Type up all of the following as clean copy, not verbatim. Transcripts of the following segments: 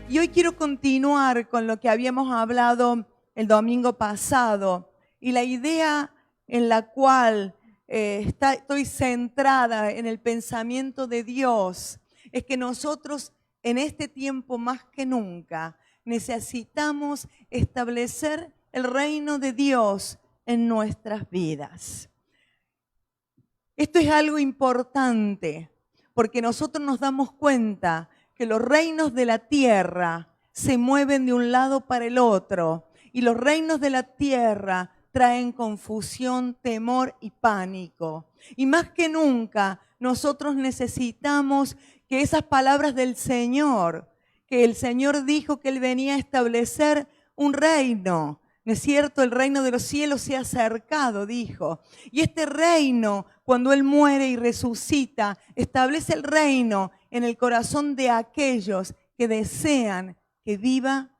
Y hoy quiero continuar con lo que habíamos hablado el domingo pasado y la idea en la cual estoy centrada en el pensamiento de Dios es que nosotros en este tiempo más que nunca necesitamos establecer el reino de Dios en nuestras vidas. Esto es algo importante porque nosotros nos damos cuenta que los reinos de la tierra se mueven de un lado para el otro y los reinos de la tierra traen confusión, temor y pánico. Y más que nunca nosotros necesitamos que esas palabras del Señor, que el Señor dijo que Él venía a establecer un reino, ¿no es cierto? El reino de los cielos se ha acercado, dijo. Y este reino, cuando Él muere y resucita, establece el reino en el corazón de aquellos que desean que viva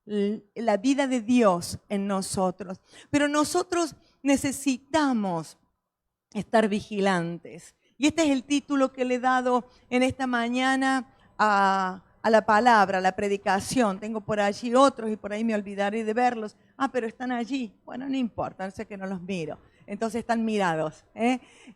la vida de Dios en nosotros. Pero nosotros necesitamos estar vigilantes. Y este es el título que le he dado en esta mañana a la palabra, a la predicación. Tengo por allí otros y por ahí me olvidaré de verlos. Ah, pero están allí. Bueno, no importa, no sé que no los miro. Entonces están mirados.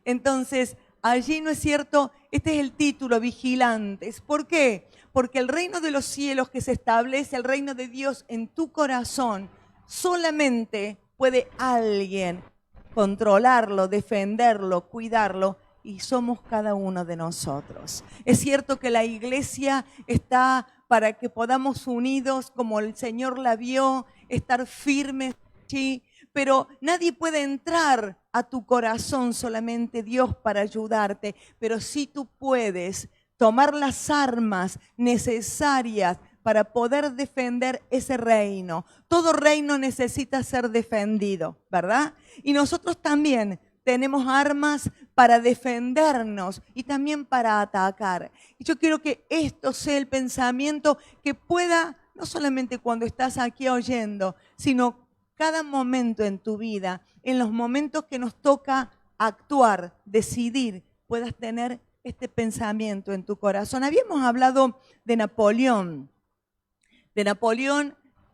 Entonces, allí, ¿no es cierto? Este es el título, vigilantes. ¿Por qué? Porque el reino de los cielos que se establece, el reino de Dios en tu corazón, solamente puede alguien controlarlo, defenderlo, cuidarlo, y somos cada uno de nosotros. Es cierto que la iglesia está para que podamos unidos, como el Señor la vio, estar firmes, ¿sí? Pero nadie puede entrar a tu corazón, solamente Dios para ayudarte. Pero sí tú puedes tomar las armas necesarias para poder defender ese reino. Todo reino necesita ser defendido, ¿verdad? Y nosotros también tenemos armas para defendernos y también para atacar. Y yo quiero que esto sea el pensamiento que pueda, no solamente cuando estás aquí oyendo, sino cada momento en tu vida, en los momentos que nos toca actuar, decidir, puedas tener este pensamiento en tu corazón. Habíamos hablado de Napoleón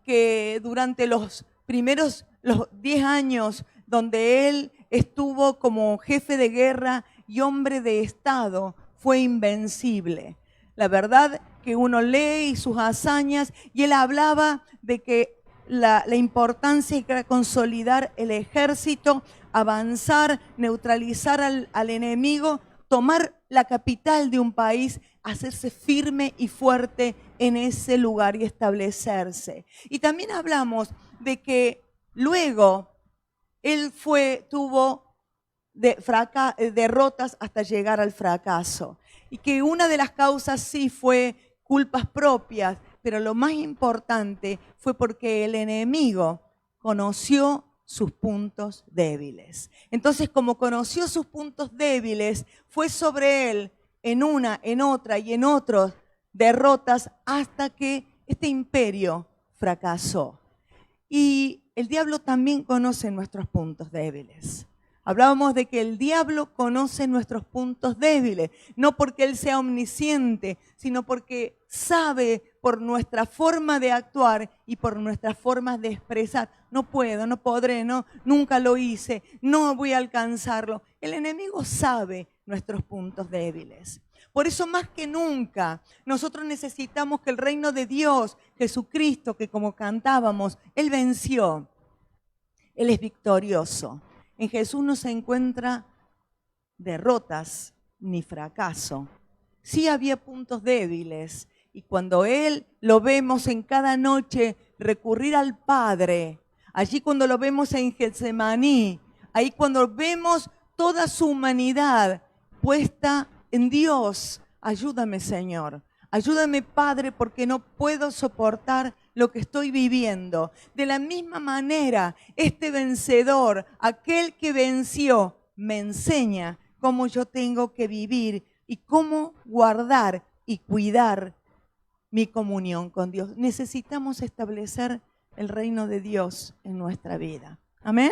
que durante los 10 años donde él estuvo como jefe de guerra y hombre de Estado, fue invencible. La verdad que uno lee sus hazañas y él hablaba de que la importancia era consolidar el ejército, avanzar, neutralizar al enemigo, tomar la capital de un país, hacerse firme y fuerte en ese lugar y establecerse. Y también hablamos de que luego él tuvo derrotas hasta llegar al fracaso. Y que una de las causas sí fue culpas propias, pero lo más importante fue porque el enemigo conoció sus puntos débiles. Entonces, como conoció sus puntos débiles, fue sobre él en una, en otra y en otras derrotas hasta que este imperio fracasó. Y el diablo también conoce nuestros puntos débiles. Hablábamos de que el diablo conoce nuestros puntos débiles, no porque él sea omnisciente, sino porque sabe por nuestra forma de actuar y por nuestras formas de expresar. No puedo, no podré, no, nunca lo hice, no voy a alcanzarlo. El enemigo sabe nuestros puntos débiles. Por eso más que nunca nosotros necesitamos que el reino de Dios, Jesucristo, que como cantábamos, Él venció, Él es victorioso. En Jesús no se encuentra derrotas ni fracaso. Sí había puntos débiles y cuando Él lo vemos en cada noche recurrir al Padre, allí cuando lo vemos en Getsemaní, ahí cuando vemos toda su humanidad puesta en Dios, ayúdame Señor, ayúdame Padre porque no puedo soportar lo que estoy viviendo. De la misma manera, este vencedor, aquel que venció, me enseña cómo yo tengo que vivir y cómo guardar y cuidar mi comunión con Dios. Necesitamos establecer el reino de Dios en nuestra vida. ¿Amén?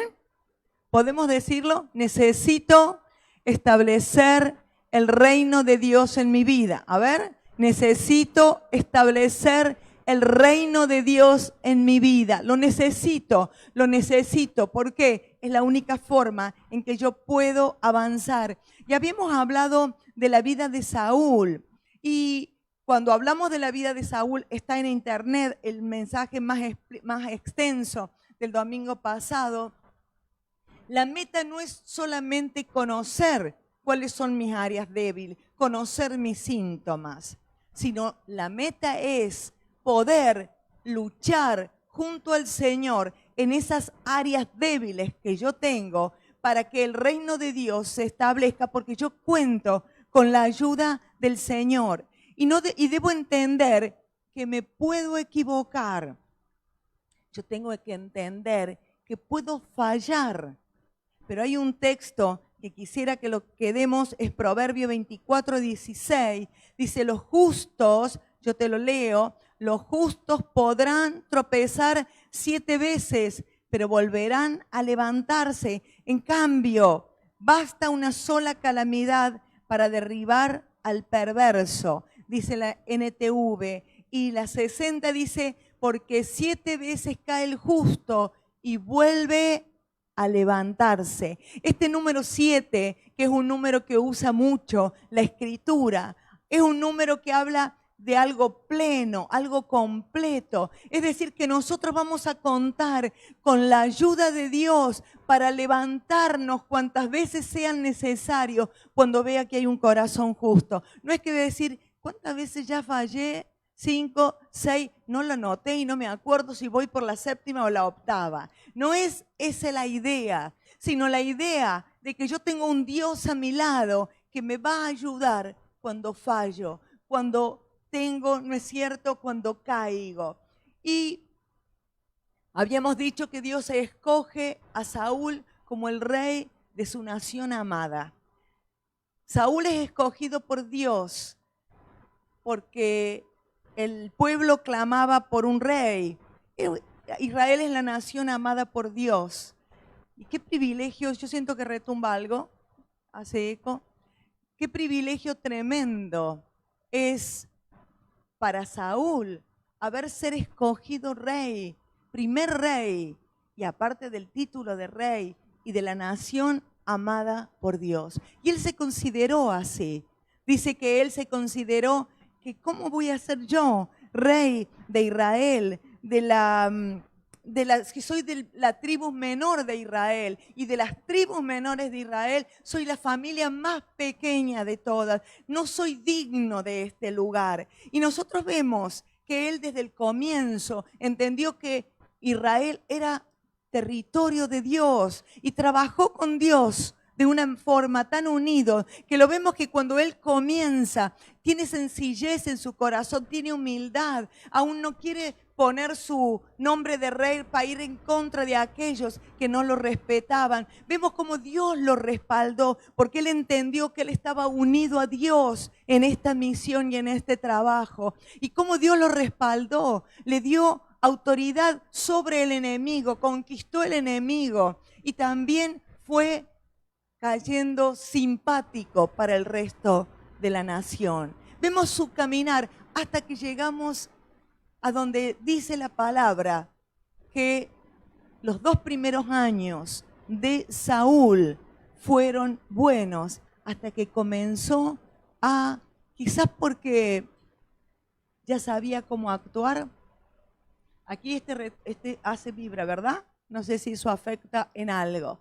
¿Podemos decirlo? Necesito establecer el reino de Dios en mi vida. A ver, necesito establecer el reino de Dios en mi vida. Lo necesito. ¿Por qué? Es la única forma en que yo puedo avanzar. Ya habíamos hablado de la vida de Saúl y cuando hablamos de la vida de Saúl está en internet el mensaje más extenso del domingo pasado. La meta no es solamente conocer cuáles son mis áreas débiles, conocer mis síntomas, sino la meta es poder luchar junto al Señor en esas áreas débiles que yo tengo para que el reino de Dios se establezca, porque yo cuento con la ayuda del Señor. Y debo entender que me puedo equivocar. Yo tengo que entender que puedo fallar. Pero hay un texto que quisiera que lo quedemos, es Proverbio 24:16. Dice, los justos, yo te lo leo, los justos podrán tropezar 7 veces, pero volverán a levantarse. En cambio, basta una sola calamidad para derribar al perverso, dice la NTV. Y la 60 dice, porque 7 veces cae el justo y vuelve a levantarse. Este número 7, que es un número que usa mucho la Escritura, es un número que habla de algo pleno, algo completo. Es decir, que nosotros vamos a contar con la ayuda de Dios para levantarnos cuantas veces sean necesarios cuando vea que hay un corazón justo. No es que decir, ¿cuántas veces ya fallé? 5, 6, no lo anoté y no me acuerdo si voy por la 7ª o la 8ª. No es esa la idea, sino la idea de que yo tengo un Dios a mi lado que me va a ayudar cuando fallo, cuando tengo, ¿no es cierto?, cuando caigo. Y habíamos dicho que Dios escoge a Saúl como el rey de su nación amada. Saúl es escogido por Dios porque el pueblo clamaba por un rey. Israel es la nación amada por Dios. Y qué privilegio, yo siento que retumba algo, hace eco. Qué privilegio tremendo es para Saúl haber ser escogido rey, primer rey, y aparte del título de rey y de la nación amada por Dios. Y él se consideró así. Dice que él se consideró que ¿cómo voy a ser yo rey de Israel, que soy de la tribu menor de Israel, y de las tribus menores de Israel soy la familia más pequeña de todas? No soy digno de este lugar. Y nosotros vemos que él desde el comienzo entendió que Israel era territorio de Dios y trabajó con Dios de una forma tan unido que lo vemos que cuando él comienza, tiene sencillez en su corazón, tiene humildad, aún no quiere poner su nombre de rey para ir en contra de aquellos que no lo respetaban. Vemos cómo Dios lo respaldó, porque él entendió que él estaba unido a Dios en esta misión y en este trabajo. Y cómo Dios lo respaldó, le dio autoridad sobre el enemigo, conquistó el enemigo y también fue cayendo simpático para el resto de la nación. Vemos su caminar hasta que llegamos a donde dice la palabra que los 2 primeros años de Saúl fueron buenos hasta que comenzó a, quizás porque ya sabía cómo actuar. Aquí este hace vibra, ¿verdad? No sé si eso afecta en algo.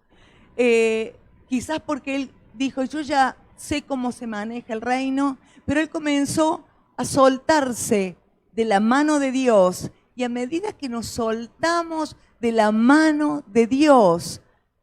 Quizás porque él dijo, yo ya sé cómo se maneja el reino, pero él comenzó a soltarse de la mano de Dios. Y a medida que nos soltamos de la mano de Dios,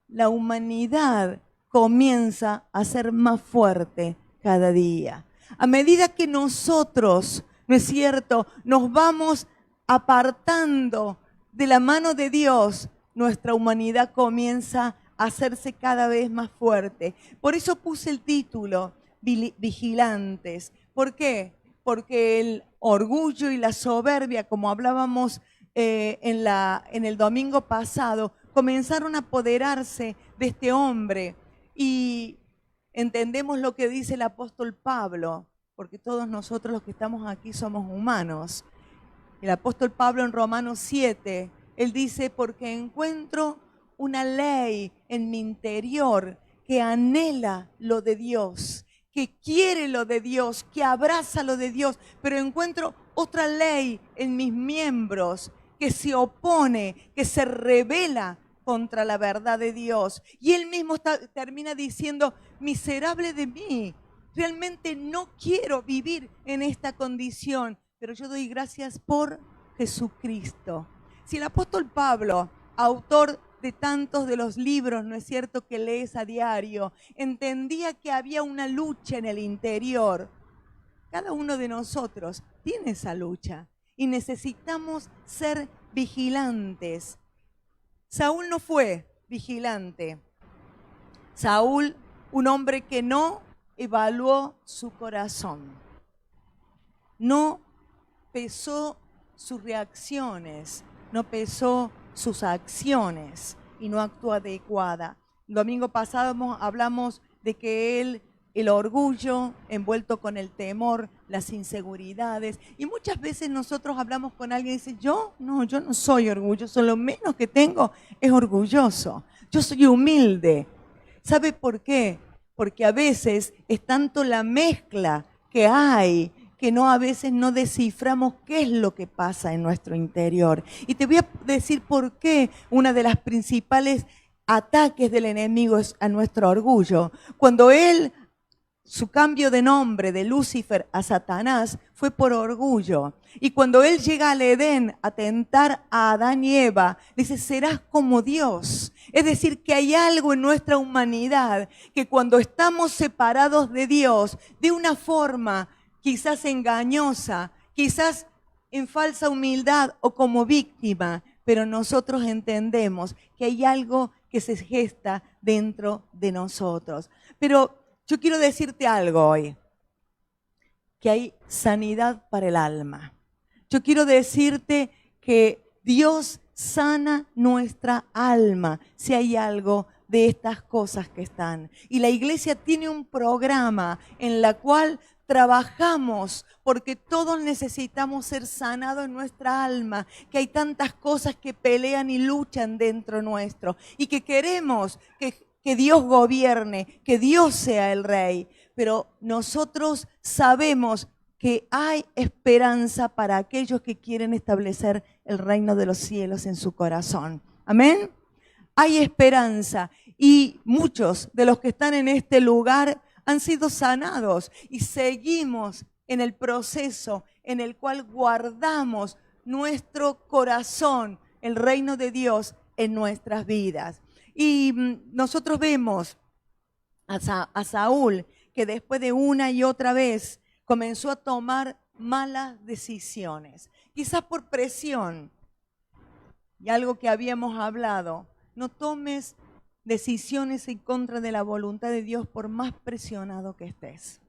la humanidad comienza a ser más fuerte cada día. A medida que nosotros, ¿no es cierto?, nos vamos apartando de la mano de Dios, nuestra humanidad comienza a hacerse cada vez más fuerte. Por eso puse el título, Vigilantes. ¿Por qué? Porque el orgullo y la soberbia, como hablábamos en el domingo pasado, comenzaron a apoderarse de este hombre. Y entendemos lo que dice el apóstol Pablo, porque todos nosotros los que estamos aquí somos humanos. El apóstol Pablo en Romanos 7, él dice, porque encuentro una ley en mi interior que anhela lo de Dios, que quiere lo de Dios, que abraza lo de Dios, pero encuentro otra ley en mis miembros que se opone, que se rebela contra la verdad de Dios. Y él mismo termina diciendo, miserable de mí, realmente no quiero vivir en esta condición, pero yo doy gracias por Jesucristo. Si el apóstol Pablo, autor de tantos de los libros, ¿no es cierto?, que lees a diario, entendía que había una lucha en el interior, cada uno de nosotros tiene esa lucha y necesitamos ser vigilantes. Saúl no fue vigilante. Saúl, un hombre que no evaluó su corazón, no pesó sus reacciones, no pesó sus acciones y no actuó adecuada. El domingo pasado hablamos de que el orgullo envuelto con el temor, las inseguridades, y muchas veces nosotros hablamos con alguien y dice, yo no soy orgulloso, lo menos que tengo es orgulloso, yo soy humilde. ¿Sabe por qué? Porque a veces es tanto la mezcla que hay que a veces no desciframos qué es lo que pasa en nuestro interior. Y te voy a decir por qué una de las principales ataques del enemigo es a nuestro orgullo. Cuando su cambio de nombre de Lucifer a Satanás fue por orgullo. Y cuando él llega al Edén a tentar a Adán y Eva, dice, serás como Dios. Es decir, que hay algo en nuestra humanidad que cuando estamos separados de Dios, de una forma quizás engañosa, quizás en falsa humildad o como víctima, pero nosotros entendemos que hay algo que se gesta dentro de nosotros. Pero yo quiero decirte algo hoy, que hay sanidad para el alma. Yo quiero decirte que Dios sana nuestra alma si hay algo de estas cosas que están. Y la iglesia tiene un programa en la cual trabajamos porque todos necesitamos ser sanados en nuestra alma, que hay tantas cosas que pelean y luchan dentro nuestro y que queremos que Dios gobierne, que Dios sea el rey, pero nosotros sabemos que hay esperanza para aquellos que quieren establecer el reino de los cielos en su corazón. Amén. Hay esperanza y muchos de los que están en este lugar han sido sanados y seguimos en el proceso en el cual guardamos nuestro corazón, el reino de Dios en nuestras vidas. Y nosotros vemos a Saúl que después de una y otra vez comenzó a tomar malas decisiones, quizás por presión. Y algo que habíamos hablado, no tomes decisiones en contra de la voluntad de Dios por más presionado que estés.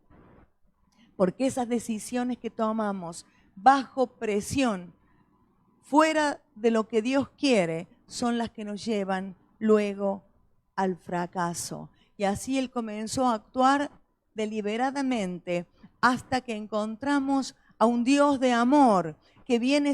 Porque esas decisiones que tomamos bajo presión, fuera de lo que Dios quiere, son las que nos llevan luego al fracaso. Y así él comenzó a actuar deliberadamente hasta que encontramos a un Dios de amor que viene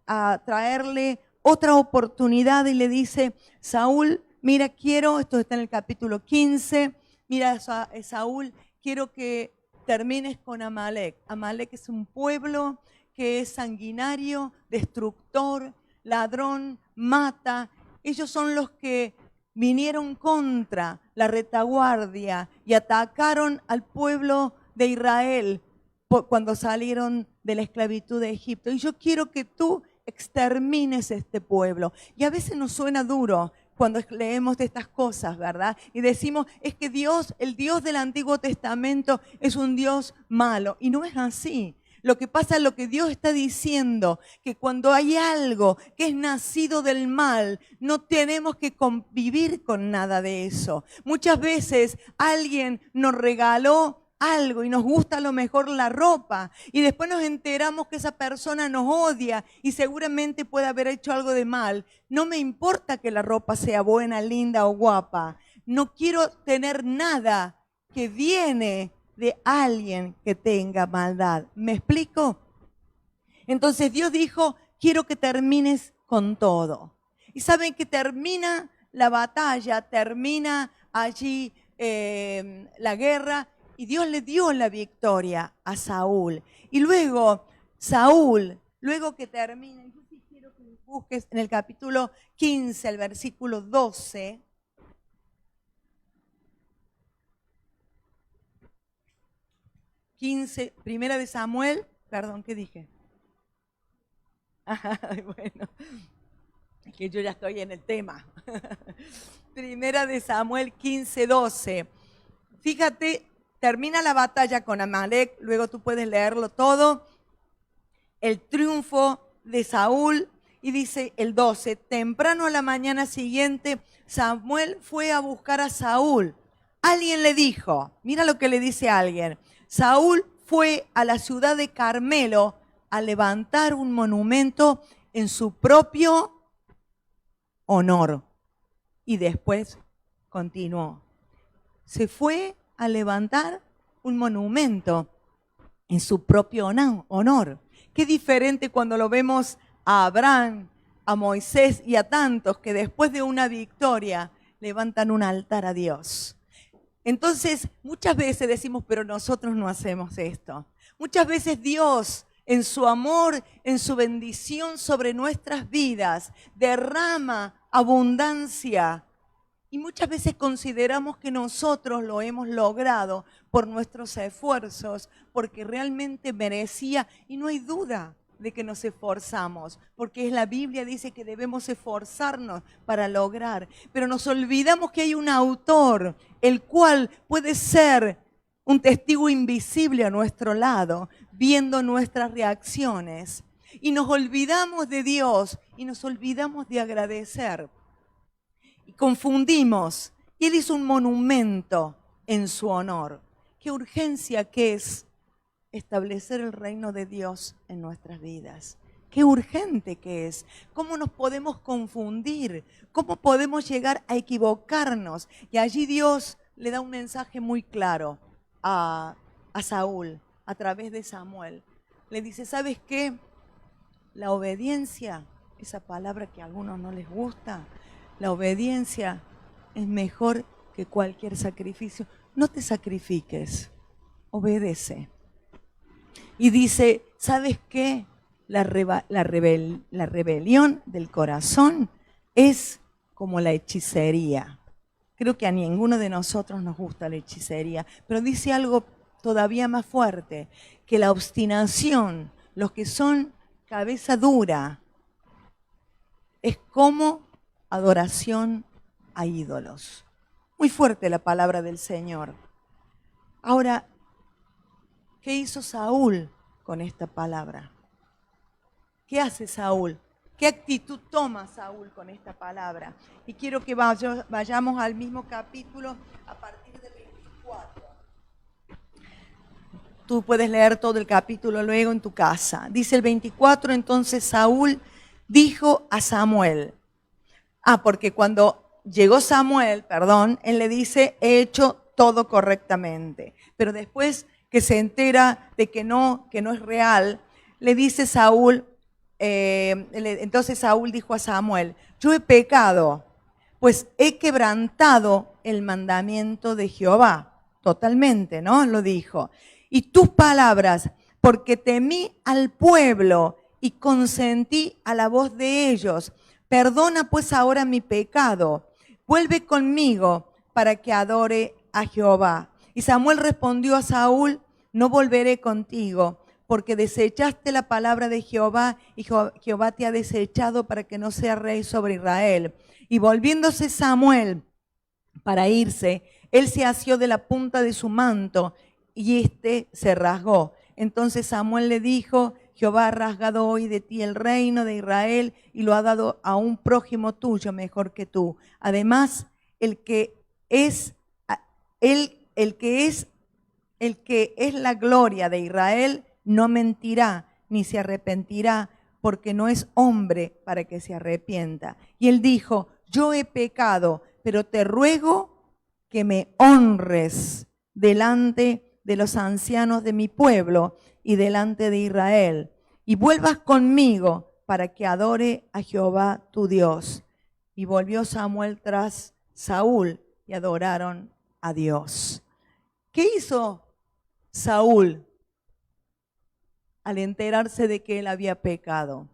a traerle otra oportunidad y le dice, Saúl, mira, esto está en el capítulo 15, mira, Saúl, quiero que termines con Amalek. Amalek es un pueblo que es sanguinario, destructor, ladrón, mata. Ellos son los que vinieron contra la retaguardia y atacaron al pueblo de Israel cuando salieron de la esclavitud de Egipto. Y yo quiero que tú extermines este pueblo. Y a veces nos suena duro cuando leemos de estas cosas, ¿verdad? Y decimos, es que Dios, el Dios del Antiguo Testamento es un Dios malo. Y no es así. Lo que pasa es lo que Dios está diciendo, que cuando hay algo que es nacido del mal, no tenemos que convivir con nada de eso. Muchas veces alguien nos regaló algo y nos gusta a lo mejor la ropa y después nos enteramos que esa persona nos odia y seguramente puede haber hecho algo de mal. No me importa que la ropa sea buena, linda o guapa. No quiero tener nada que viene de alguien que tenga maldad. ¿Me explico? Entonces Dios dijo, quiero que termines con todo. Y saben que termina la batalla, termina allí la guerra, y Dios le dio la victoria a Saúl. Y luego Saúl, luego que termina, yo sí quiero que busques en el capítulo 15, el versículo 12. 15, primera de Samuel, perdón, ¿qué dije? Ay, bueno, es que yo ya estoy en el tema. Primera de Samuel 15, 12. Fíjate, termina la batalla con Amalek, luego tú puedes leerlo todo, el triunfo de Saúl, y dice el 12, temprano a la mañana siguiente, Samuel fue a buscar a Saúl. Alguien le dijo, mira lo que le dice a alguien, Saúl fue a la ciudad de Carmelo a levantar un monumento en su propio honor. Y después continuó. Se fue a levantar un monumento en su propio honor. Qué diferente cuando lo vemos a Abraham, a Moisés y a tantos que después de una victoria levantan un altar a Dios. Entonces, muchas veces decimos, pero nosotros no hacemos esto. Muchas veces Dios, en su amor, en su bendición sobre nuestras vidas, derrama abundancia. Y muchas veces consideramos que nosotros lo hemos logrado por nuestros esfuerzos, porque realmente merecía, y no hay duda de que nos esforzamos, porque la Biblia dice que debemos esforzarnos para lograr, pero nos olvidamos que hay un autor, el cual puede ser un testigo invisible a nuestro lado, viendo nuestras reacciones, y nos olvidamos de Dios y nos olvidamos de agradecer. Y confundimos, y Él hizo un monumento en su honor. Qué urgencia que es establecer el reino de Dios en nuestras vidas. Qué urgente que es. ¿Cómo nos podemos confundir? ¿Cómo podemos llegar a equivocarnos? Y allí Dios le da un mensaje muy claro a Saúl a través de Samuel. Le dice, ¿sabes qué? La obediencia, esa palabra que a algunos no les gusta, la obediencia es mejor que cualquier sacrificio. No te sacrifiques, obedece. Y dice, ¿sabes qué? La rebelión del corazón es como la hechicería. Creo que a ninguno de nosotros nos gusta la hechicería, pero dice algo todavía más fuerte, que la obstinación, los que son cabeza dura, es como adoración a ídolos. Muy fuerte la palabra del Señor. Ahora, ¿qué hizo Saúl con esta palabra? ¿Qué hace Saúl? ¿Qué actitud toma Saúl con esta palabra? Y quiero que vayamos al mismo capítulo a partir del 24. Tú puedes leer todo el capítulo luego en tu casa. Dice el 24, entonces Saúl dijo a Samuel. Porque cuando llegó Samuel, él le dice, he hecho todo correctamente. Pero después que se entera de que no es real, le dice Saúl, entonces Saúl dijo a Samuel, yo he pecado, pues he quebrantado el mandamiento de Jehová, totalmente, ¿no? Lo dijo. Y tus palabras, porque temí al pueblo y consentí a la voz de ellos. Perdona pues ahora mi pecado, vuelve conmigo para que adore a Jehová. Y Samuel respondió a Saúl, no volveré contigo, porque desechaste la palabra de Jehová y Jehová te ha desechado para que no seas rey sobre Israel. Y volviéndose Samuel para irse, él se asió de la punta de su manto y éste se rasgó. Entonces Samuel le dijo, Jehová ha rasgado hoy de ti el reino de Israel y lo ha dado a un prójimo tuyo mejor que tú. Además, el que es la gloria de Israel no mentirá ni se arrepentirá, porque no es hombre para que se arrepienta. Y él dijo, yo he pecado, pero te ruego que me honres delante de los ancianos de mi pueblo y delante de Israel, y vuelvas conmigo para que adore a Jehová tu Dios. Y volvió Samuel tras Saúl y adoraron a Dios. ¿Qué hizo Saúl al enterarse de que él había pecado?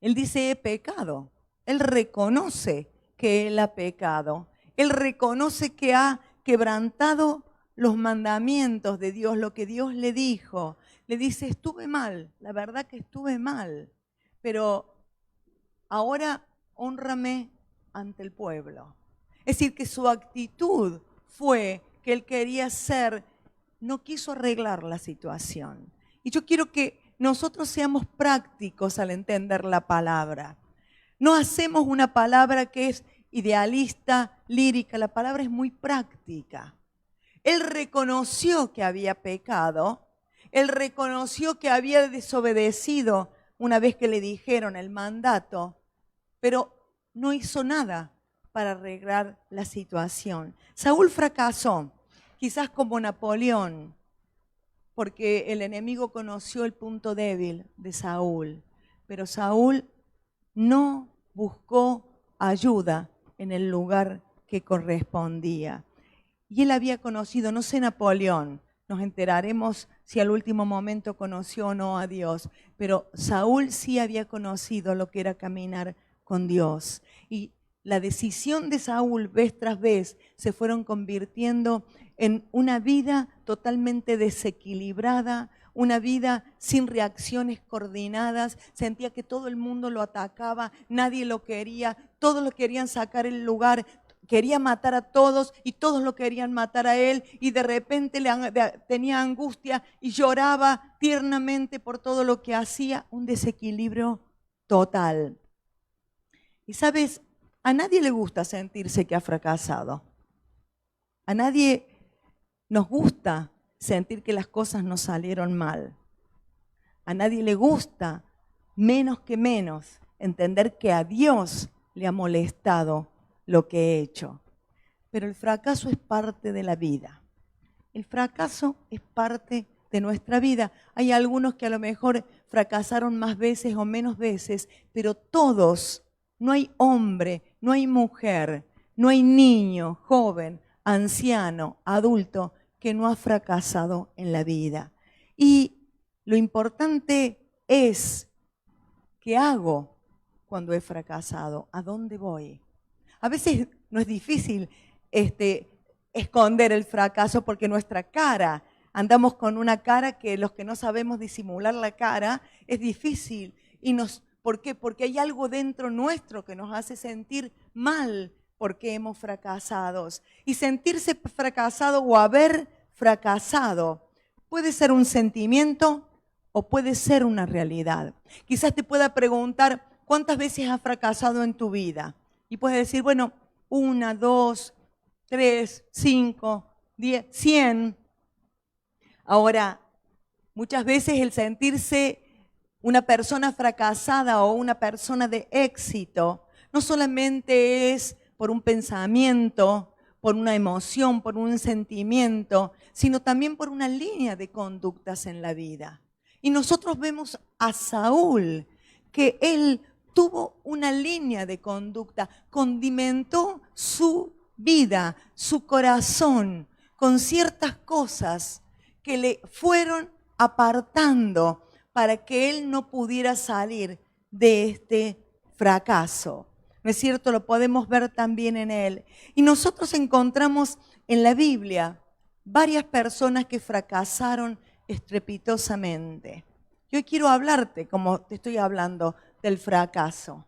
Él dice, he pecado. Él reconoce que él ha pecado. Él reconoce que ha quebrantado los mandamientos de Dios, lo que Dios le dijo. Le dice, estuve mal, la verdad que estuve mal, pero ahora hónrame ante el pueblo. Es decir, que su actitud fue que él quería ser, no quiso arreglar la situación. Y yo quiero que nosotros seamos prácticos al entender la palabra. No hacemos una palabra que es idealista, lírica, la palabra es muy práctica. Él reconoció que había pecado, él reconoció que había desobedecido una vez que le dijeron el mandato, pero no hizo nada para arreglar la situación. Saúl fracasó, quizás como Napoleón, porque el enemigo conoció el punto débil de Saúl, pero Saúl no buscó ayuda en el lugar que correspondía. Y él había conocido, no sé Napoleón, nos enteraremos si al último momento conoció o no a Dios, pero Saúl sí había conocido lo que era caminar con Dios. Y la decisión de Saúl vez tras vez se fueron convirtiendo en una vida totalmente desequilibrada, una vida sin reacciones coordinadas. Sentía que todo el mundo lo atacaba, nadie lo quería, todos lo querían sacar el lugar, quería matar a todos y todos lo querían matar a él, y de repente tenía angustia y lloraba tiernamente por todo lo que hacía, un desequilibrio total. Y sabes, a nadie le gusta sentirse que ha fracasado. A nadie nos gusta sentir que las cosas nos salieron mal. A nadie le gusta, menos, entender que a Dios le ha molestado lo que he hecho. Pero el fracaso es parte de la vida. El fracaso es parte de nuestra vida. Hay algunos que a lo mejor fracasaron más veces o menos veces, pero todos, no hay hombre, no hay mujer, no hay niño, joven, anciano, adulto, que no ha fracasado en la vida. Y lo importante es, ¿qué hago cuando he fracasado? ¿A dónde voy? A veces no es difícil esconder el fracaso porque nuestra cara, andamos con una cara que los que no sabemos disimular la cara, es difícil. ¿Por qué? Porque hay algo dentro nuestro que nos hace sentir mal porque hemos fracasado. Y sentirse fracasado o haber fracasado puede ser un sentimiento o puede ser una realidad. Quizás te pueda preguntar, ¿cuántas veces has fracasado en tu vida? Y puedes decir, bueno, 1, 2, 3, 5, 10, 100. Ahora, muchas veces el sentirse una persona fracasada o una persona de éxito no solamente es por un pensamiento, por una emoción, por un sentimiento, sino también por una línea de conductas en la vida. Y nosotros vemos a Saúl, que él tuvo una línea de conducta, condimentó su vida, su corazón, con ciertas cosas que le fueron apartando para que él no pudiera salir de este fracaso. ¿No es cierto? Lo podemos ver también en él. Y nosotros encontramos en la Biblia varias personas que fracasaron estrepitosamente. Yo quiero hablarte, como te estoy hablando, del fracaso.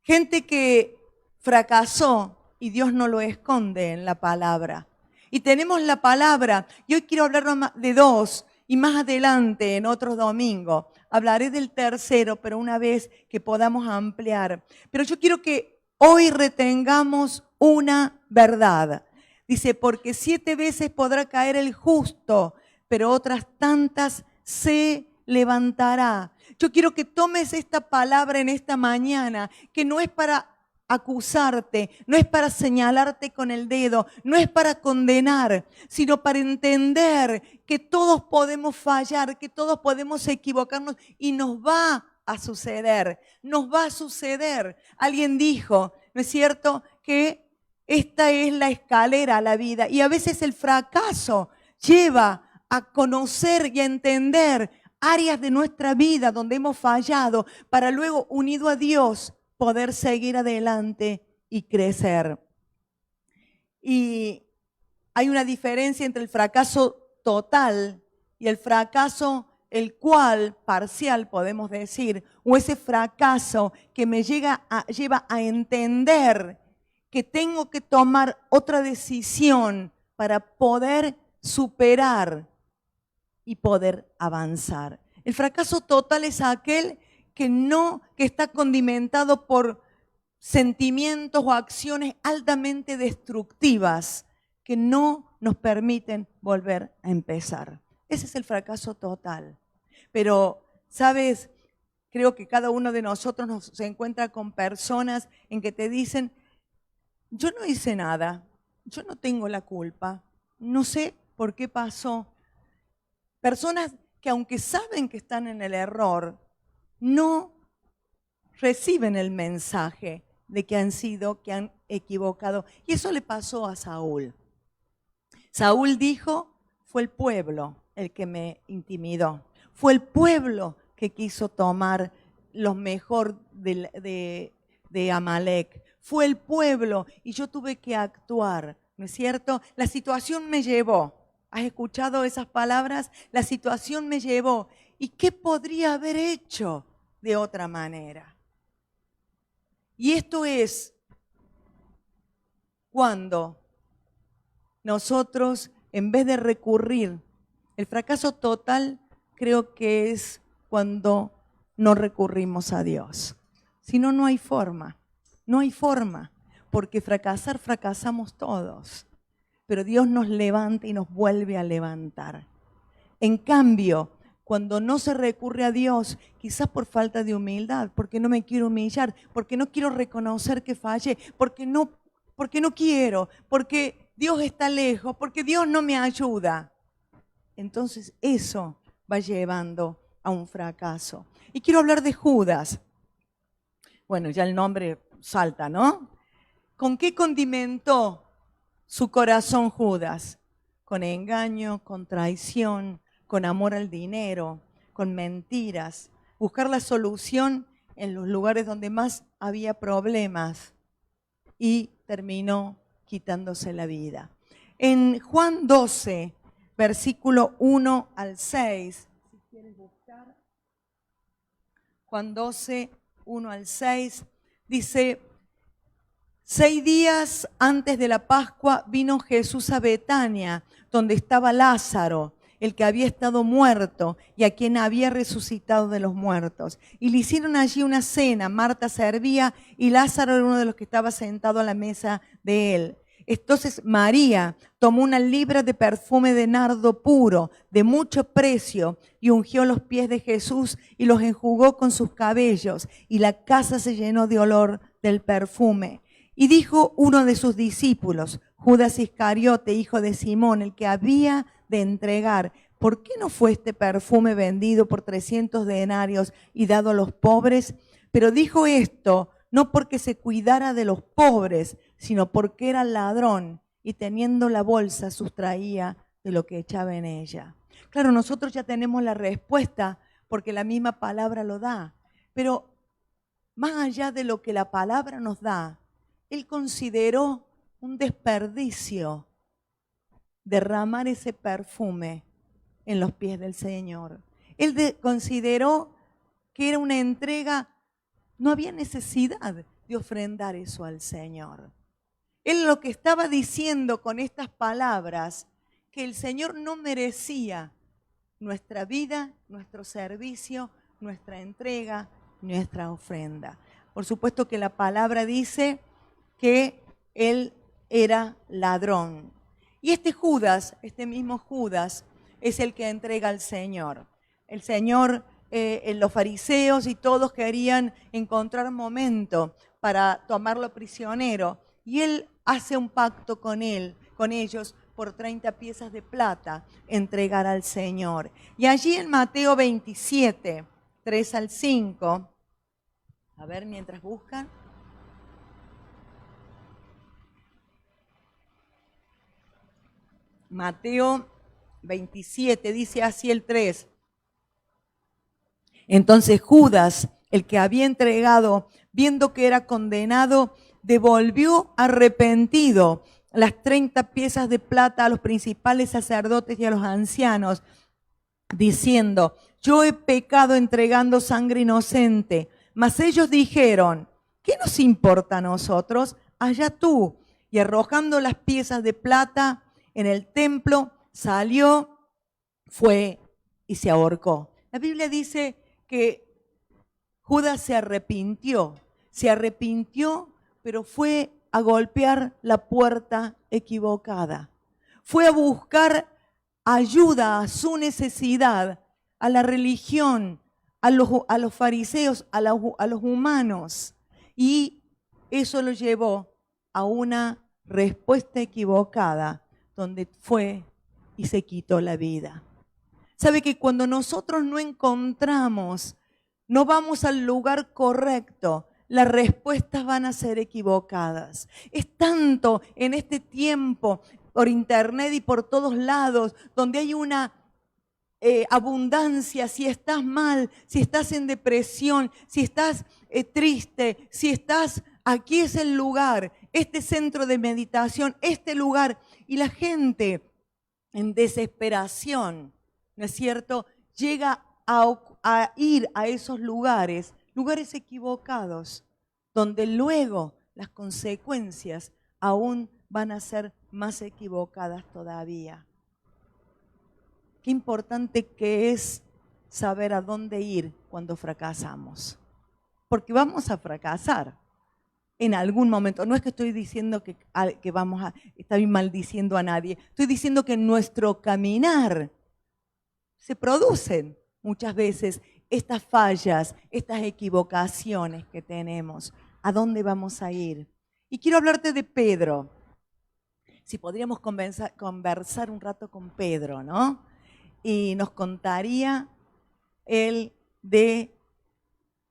Gente que fracasó y Dios no lo esconde en la palabra. Y tenemos la palabra, y hoy quiero hablar de dos, y más adelante, en otro domingo, hablaré del tercero, pero una vez que podamos ampliar. Pero yo quiero que hoy retengamos una verdad. Dice, porque 7 veces podrá caer el justo, pero otras tantas se levantará. Yo quiero que tomes esta palabra en esta mañana, que no es para acusarte, no es para señalarte con el dedo, no es para condenar, sino para entender que todos podemos fallar, que todos podemos equivocarnos y nos va a suceder, nos va a suceder. Alguien dijo, ¿no es cierto?, que esta es la escalera a la vida y a veces el fracaso lleva a conocer y a entender áreas de nuestra vida donde hemos fallado para luego, unido a Dios, poder seguir adelante y crecer. Y hay una diferencia entre el fracaso total y el fracaso el cual, parcial podemos decir, o ese fracaso que me lleva a entender que tengo que tomar otra decisión para poder superar y poder avanzar. El fracaso total es aquel que está condimentado por sentimientos o acciones altamente destructivas que no nos permiten volver a empezar. Ese es el fracaso total. Pero, ¿sabes? Creo que cada uno de nosotros se encuentra con personas en que te dicen, yo no hice nada, yo no tengo la culpa, no sé por qué pasó. Personas que aunque saben que están en el error, no reciben el mensaje de que han equivocado. Y eso le pasó a Saúl. Saúl dijo, fue el pueblo el que me intimidó. Fue el pueblo que quiso tomar lo mejor de Amalek. Fue el pueblo y yo tuve que actuar, ¿no es cierto? La situación me llevó. ¿Has escuchado esas palabras? La situación me llevó. ¿Y qué podría haber hecho de otra manera? Y esto es cuando nosotros, en vez de recurrir, el fracaso total creo que es cuando no recurrimos a Dios. Si no, no hay forma. No hay forma. Porque fracasamos todos. Pero Dios nos levanta y nos vuelve a levantar. En cambio, cuando no se recurre a Dios, quizás por falta de humildad, porque no me quiero humillar, porque no quiero reconocer que fallé, porque no quiero, porque Dios está lejos, porque Dios no me ayuda. Entonces eso va llevando a un fracaso. Y quiero hablar de Judas. Bueno, ya el nombre salta, ¿no? ¿Con qué condimentó su corazón Judas? Con engaño, con traición, con amor al dinero, con mentiras. Buscar la solución en los lugares donde más había problemas. Y terminó quitándose la vida. En Juan 12, versículo 1 al 6, si quieres buscar, Juan 12, 1 al 6, dice, 6 días antes de la Pascua vino Jesús a Betania, donde estaba Lázaro, el que había estado muerto y a quien había resucitado de los muertos. Y le hicieron allí una cena, Marta servía y Lázaro era uno de los que estaba sentado a la mesa de él. Entonces María tomó una libra de perfume de nardo puro, de mucho precio, y ungió los pies de Jesús y los enjugó con sus cabellos, y la casa se llenó de olor del perfume. Y dijo uno de sus discípulos, Judas Iscariote, hijo de Simón, el que había de entregar, ¿por qué no fue este perfume vendido por 300 denarios y dado a los pobres? Pero dijo esto no porque se cuidara de los pobres, sino porque era ladrón y teniendo la bolsa sustraía de lo que echaba en ella. Claro, nosotros ya tenemos la respuesta porque la misma palabra lo da, pero más allá de lo que la palabra nos da, él consideró un desperdicio derramar ese perfume en los pies del Señor. Él consideró que era una entrega, no había necesidad de ofrendar eso al Señor. Él lo que estaba diciendo con estas palabras, que el Señor no merecía nuestra vida, nuestro servicio, nuestra entrega, nuestra ofrenda. Por supuesto que la palabra dice que él era ladrón. Y este Judas, este mismo Judas, es el que entrega al Señor. El Señor, los fariseos y todos querían encontrar momento para tomarlo prisionero. Y él hace un pacto con ellos, por 30 piezas de plata, entregar al Señor. Y allí en Mateo 27, 3 al 5, a ver mientras buscan. Mateo 27, dice así el 3. Entonces Judas, el que había entregado, viendo que era condenado, devolvió arrepentido las 30 piezas de plata a los principales sacerdotes y a los ancianos, diciendo: yo he pecado entregando sangre inocente. Mas ellos dijeron: ¿qué nos importa a nosotros? Allá tú. Y arrojando las piezas de plata en el templo, salió, fue y se ahorcó. La Biblia dice que Judas se arrepintió, pero fue a golpear la puerta equivocada. Fue a buscar ayuda a su necesidad, a la religión, a los fariseos, a los humanos. Y eso lo llevó a una respuesta equivocada, donde fue y se quitó la vida. ¿Sabe que cuando nosotros no encontramos, no vamos al lugar correcto, las respuestas van a ser equivocadas? Es tanto en este tiempo, por internet y por todos lados, donde hay una abundancia. Si estás mal, si estás en depresión, si estás triste, si estás, aquí es el lugar, este centro de meditación, este lugar. Y la gente en desesperación, ¿no es cierto?, llega a ir a esos lugares equivocados, donde luego las consecuencias aún van a ser más equivocadas todavía. Qué importante que es saber a dónde ir cuando fracasamos, porque vamos a fracasar en algún momento. No es que estoy diciendo que vamos a estar maldiciendo a nadie, estoy diciendo que en nuestro caminar se producen muchas veces estas fallas, estas equivocaciones que tenemos. ¿A dónde vamos a ir? Y quiero hablarte de Pedro. Si podríamos conversar un rato con Pedro, ¿no? Y nos contaría él de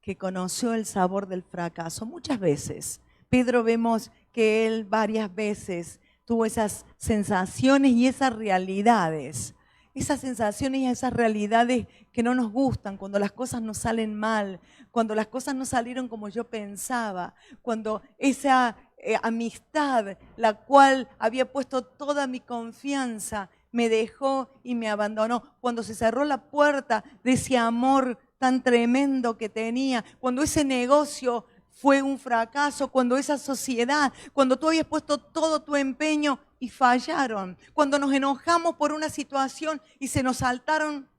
que conoció el sabor del fracaso. Muchas veces, Pedro, vemos que él varias veces tuvo esas sensaciones y esas realidades. Esas sensaciones y esas realidades que no nos gustan, cuando las cosas nos salen mal, cuando las cosas no salieron como yo pensaba, cuando esa amistad, la cual había puesto toda mi confianza, me dejó y me abandonó, cuando se cerró la puerta de ese amor tan tremendo que tenía, cuando ese negocio fue un fracaso, cuando esa sociedad, cuando tú habías puesto todo tu empeño y fallaron, cuando nos enojamos por una situación y se nos saltaron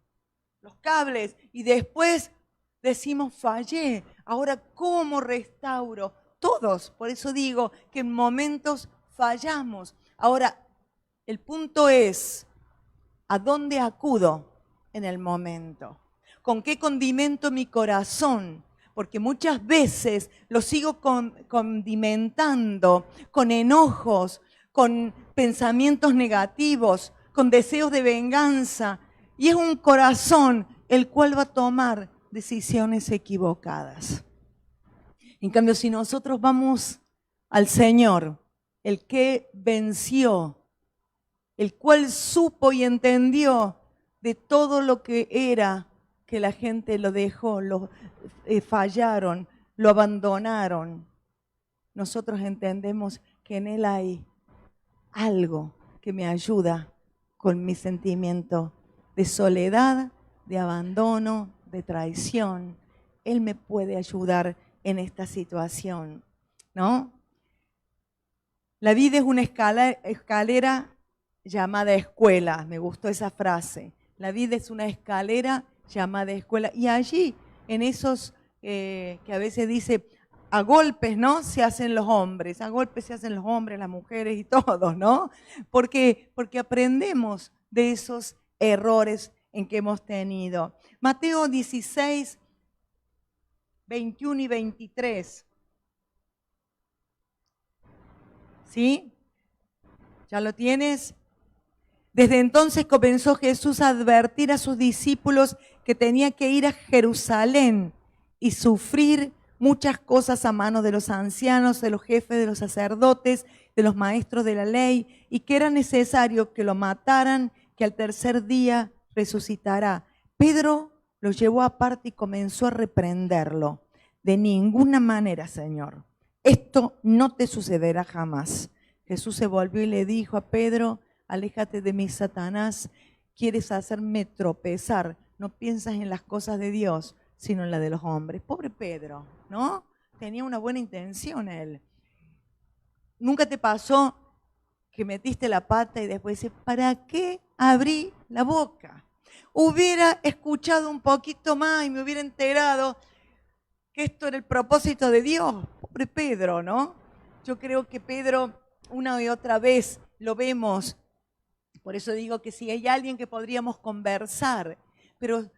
los cables y después decimos: fallé, ahora ¿cómo restauro? Todos, por eso digo que en momentos fallamos. Ahora, el punto es, ¿a dónde acudo en el momento? ¿Con qué condimento mi corazón? Porque muchas veces lo sigo condimentando con enojos, con pensamientos negativos, con deseos de venganza. Y es un corazón el cual va a tomar decisiones equivocadas. En cambio, si nosotros vamos al Señor, el que venció, el cual supo y entendió de todo lo que era, que la gente lo dejó, lo fallaron, lo abandonaron. Nosotros entendemos que en Él hay algo que me ayuda con mi sentimiento de soledad, de abandono, de traición. Él me puede ayudar en esta situación, ¿no? La vida es una escalera llamada escuela. Me gustó esa frase. La vida es una escalera llamada escuela. Y allí, en esos que a veces dice, a golpes, ¿no?, se hacen los hombres. A golpes se hacen los hombres, las mujeres y todos, ¿no? Porque aprendemos de esos errores en que hemos tenido. Mateo 16, 21 y 23. ¿Sí? ¿Ya lo tienes? Desde entonces comenzó Jesús a advertir a sus discípulos que tenía que ir a Jerusalén y sufrir muchas cosas a manos de los ancianos, de los jefes, de los sacerdotes, de los maestros de la ley, y que era necesario que lo mataran, que al tercer día resucitará. Pedro lo llevó aparte y comenzó a reprenderlo. De ninguna manera, Señor, esto no te sucederá jamás. Jesús se volvió y le dijo a Pedro: aléjate de mí, Satanás, quieres hacerme tropezar. No piensas en las cosas de Dios, sino en las de los hombres. Pobre Pedro, ¿no? Tenía una buena intención él. ¿Nunca te pasó que metiste la pata y después dices, ¿para qué abrí la boca? Hubiera escuchado un poquito más y me hubiera enterado que esto era el propósito de Dios. Pobre Pedro, ¿no? Yo creo que Pedro una y otra vez lo vemos. Por eso digo que si hay alguien que podríamos conversar, pero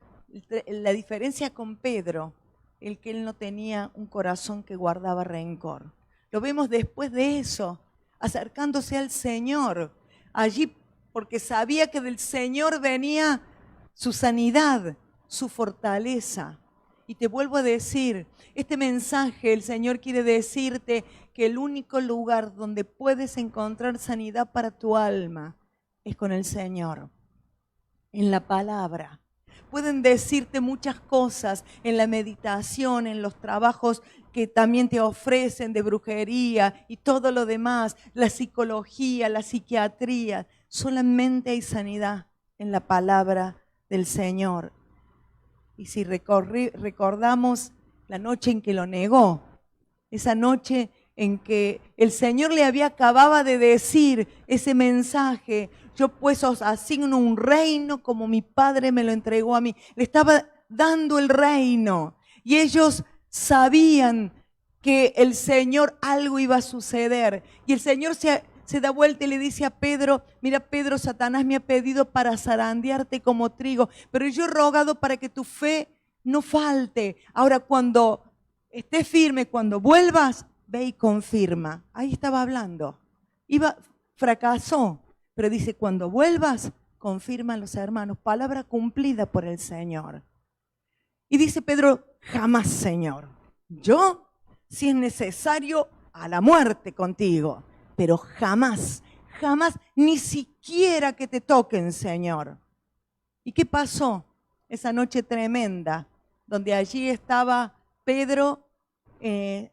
la diferencia con Pedro, el que él no tenía un corazón que guardaba rencor. Lo vemos después de eso, acercándose al Señor, allí porque sabía que del Señor venía su sanidad, su fortaleza. Y te vuelvo a decir, este mensaje el Señor quiere decirte que el único lugar donde puedes encontrar sanidad para tu alma es con el Señor, en la palabra. Pueden decirte muchas cosas en la meditación, en los trabajos que también te ofrecen de brujería y todo lo demás, la psicología, la psiquiatría. Solamente hay sanidad en la palabra del Señor. Y si recordamos la noche en que lo negó, esa noche en que el Señor le acababa de decir ese mensaje: yo pues os asigno un reino como mi Padre me lo entregó a mí. Le estaba dando el reino y ellos sabían que el Señor algo iba a suceder. Y el Señor se da vuelta y le dice a Pedro: mira, Pedro, Satanás me ha pedido para zarandearte como trigo, pero yo he rogado para que tu fe no falte. Ahora, cuando estés firme, cuando vuelvas, ve y confirma. Ahí estaba hablando. Fracasó, pero dice, cuando vuelvas, confirma a los hermanos. Palabra cumplida por el Señor. Y dice Pedro: jamás, Señor. Yo, si es necesario, a la muerte contigo. Pero jamás, jamás, ni siquiera que te toquen, Señor. ¿Y qué pasó esa noche tremenda, donde allí estaba Pedro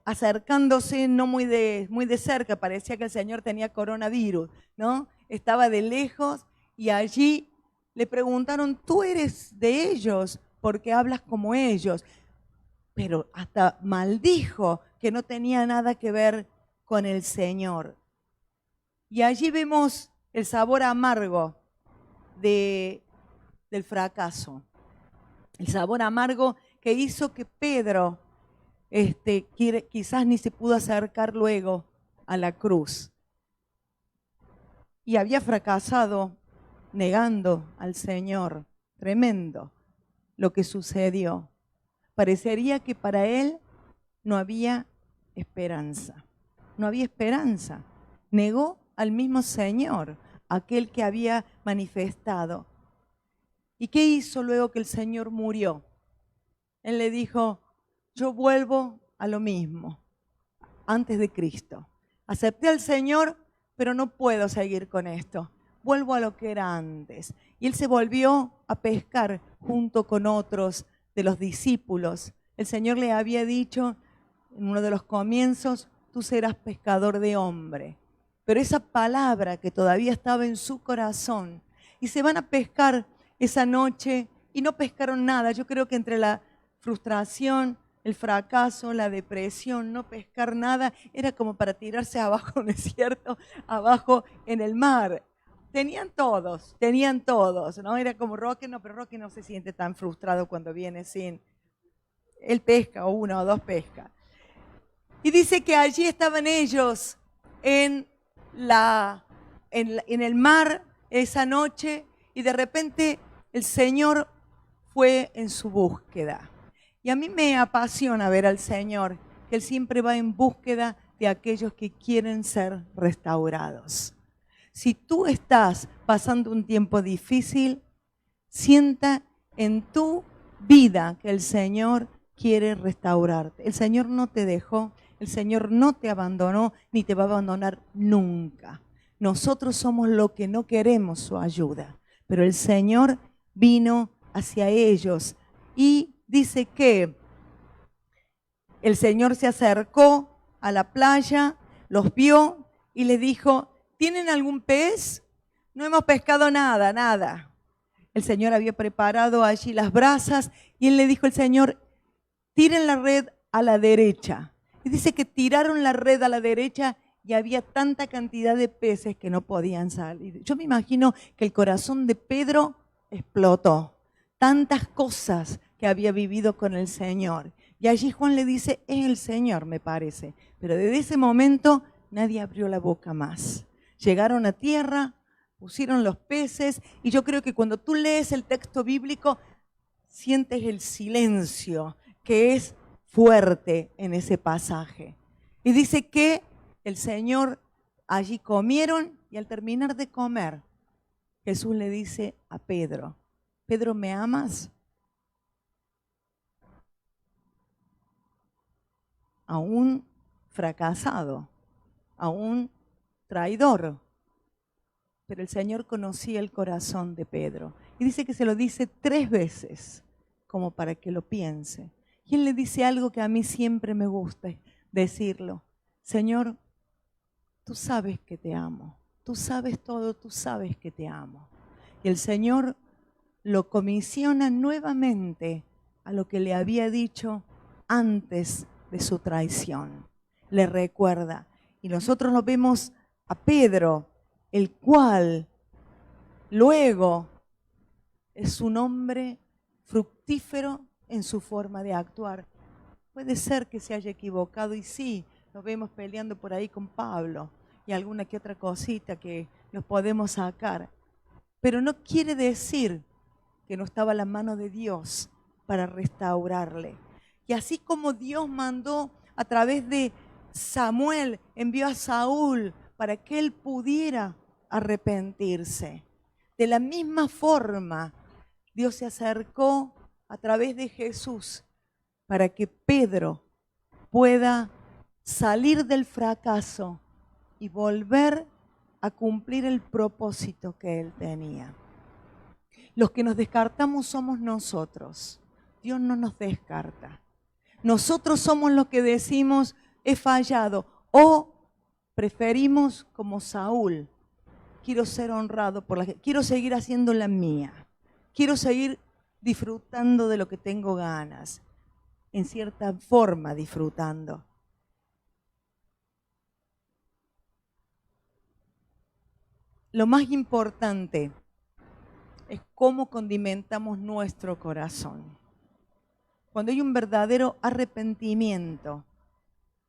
acercándose no muy de cerca? Parecía que el Señor tenía coronavirus, ¿no? Estaba de lejos y allí le preguntaron: tú eres de ellos porque hablas como ellos. Pero hasta maldijo que no tenía nada que ver con el Señor. Y allí vemos el sabor amargo del fracaso. El sabor amargo que hizo que Pedro quizás ni se pudo acercar luego a la cruz. Y había fracasado negando al Señor. Tremendo lo que sucedió. Parecería que para él no había esperanza. No había esperanza. Negó al mismo Señor, aquel que había manifestado. ¿Y qué hizo luego que el Señor murió? Él le dijo: yo vuelvo a lo mismo, antes de Cristo. Acepté al Señor, pero no puedo seguir con esto. Vuelvo a lo que era antes. Y él se volvió a pescar junto con otros de los discípulos. El Señor le había dicho en uno de los comienzos: tú serás pescador de hombre. Pero esa palabra que todavía estaba en su corazón, y se van a pescar esa noche y no pescaron nada. Yo creo que entre la frustración, el fracaso, la depresión, no pescar nada, era como para tirarse abajo, ¿no es cierto? Abajo en el mar. Tenían todos, ¿no? Era como Roque, no, pero Roque no se siente tan frustrado cuando viene sin. Él pesca, o una o dos pesca. Y dice que allí estaban ellos en el mar esa noche, y de repente el Señor fue en su búsqueda. Y a mí me apasiona ver al Señor, que Él siempre va en búsqueda de aquellos que quieren ser restaurados. Si tú estás pasando un tiempo difícil, sienta en tu vida que el Señor quiere restaurarte. El Señor no te dejó, el Señor no te abandonó, ni te va a abandonar nunca. Nosotros somos los que no queremos su ayuda, pero el Señor vino hacia ellos y dice que el Señor se acercó a la playa, los vio y les dijo, ¿tienen algún pez? No hemos pescado nada, nada. El Señor había preparado allí las brasas y él le dijo al Señor, tiren la red a la derecha. Y dice que tiraron la red a la derecha y había tanta cantidad de peces que no podían salir. Yo me imagino que el corazón de Pedro explotó. Tantas cosas que había vivido con el Señor. Y allí Juan le dice, es el Señor, me parece. Pero desde ese momento nadie abrió la boca más. Llegaron a tierra, pusieron los peces, y yo creo que cuando tú lees el texto bíblico, sientes el silencio que es fuerte en ese pasaje. Y dice que el Señor allí comieron, y al terminar de comer, Jesús le dice a Pedro, Pedro, ¿me amas? A un fracasado, a un traidor. Pero el Señor conocía el corazón de Pedro. Y dice que se lo dice 3 veces, como para que lo piense. Y él le dice algo que a mí siempre me gusta decirlo. Señor, tú sabes que te amo. Tú sabes todo, tú sabes que te amo. Y el Señor lo comisiona nuevamente a lo que le había dicho antes de su traición. Le recuerda. Y nosotros lo vemos a Pedro, el cual luego es un hombre fructífero en su forma de actuar. Puede ser que se haya equivocado y sí, lo vemos peleando por ahí con Pablo y alguna que otra cosita que nos podemos sacar. Pero no quiere decir que no estaba la mano de Dios para restaurarle. Y así como Dios mandó a través de Samuel, envió a Saúl para que él pudiera arrepentirse. De la misma forma, Dios se acercó a través de Jesús para que Pedro pueda salir del fracaso y volver a cumplir el propósito que él tenía. Los que nos descartamos somos nosotros. Dios no nos descarta. Nosotros somos los que decimos, he fallado, o preferimos como Saúl, quiero ser honrado por la gente, quiero seguir haciendo la mía, quiero seguir disfrutando de lo que tengo ganas, en cierta forma disfrutando. Lo más importante es cómo condimentamos nuestro corazón. Cuando hay un verdadero arrepentimiento,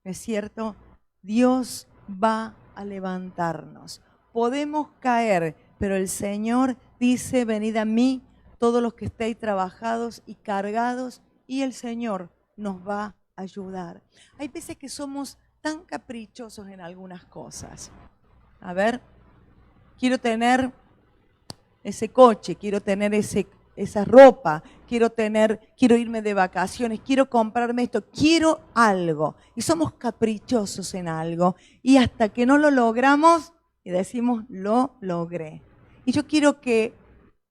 ¿es cierto? Dios va a levantarnos. Podemos caer, pero el Señor dice, venid a mí, todos los que estéis trabajados y cargados, y el Señor nos va a ayudar. Hay veces que somos tan caprichosos en algunas cosas. A ver, quiero tener ese coche, quiero tener esa ropa, quiero irme de vacaciones, quiero comprarme esto, quiero algo. Y somos caprichosos en algo. Y hasta que no lo logramos, y decimos, lo logré. Y yo quiero que